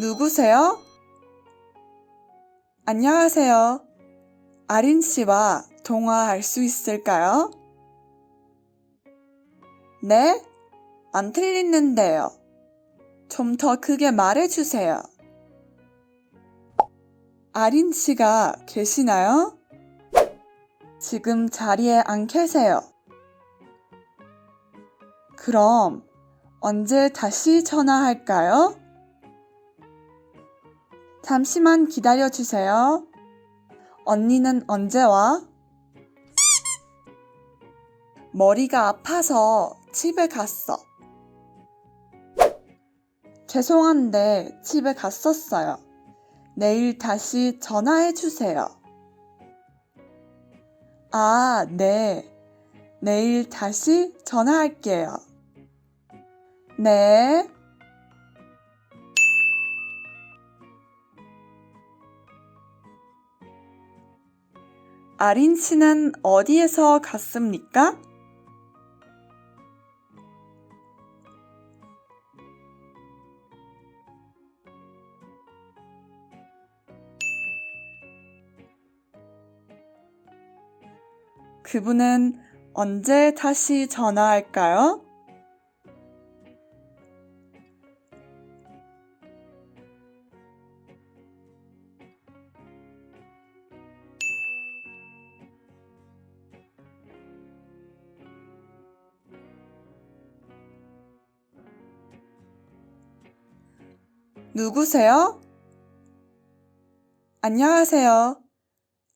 누구세요? 안녕하세요. 아린 씨와 통화할 수 있을까요? 네? 안 들리는데요. 좀 더 크게 말해주세요. 아린 씨가 계시나요? 지금 자리에 안 계세요. 그럼 언제 다시 전화할까요? 잠시만 기다려주세요. 언니는 언제 와? 머리가 아파서 집에 갔어. 죄송한데 집에 갔었어요. 내일 다시 전화해 주세요. 아, 네. 내일 다시 전화할게요. 네. 아린 씨는 어디에서 갔습니까? 그분은 언제 다시 전화할까요? 누구세요? 안녕하세요.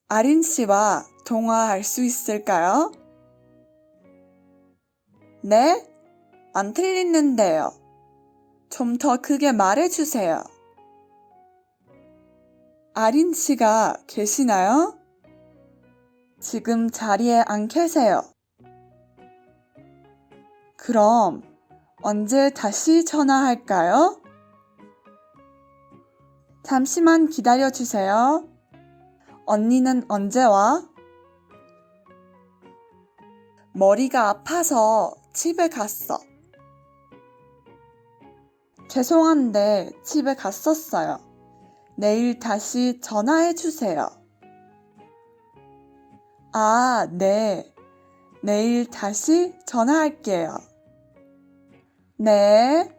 아린 씨와 통화할 수 있을까요? 네? 안 들리는데요. 좀 더 크게 말해주세요. 아린 씨가 계시나요? 지금 자리에 안 계세요. 그럼 언제 다시 전화할까요? 잠시만 기다려주세요. 언니는 언제 와? 머리가 아파서 집에 갔어. 죄송한데 집에 갔었어요. 내일 다시 전화해 주세요. 아, 네. 내일 다시 전화할게요. 네.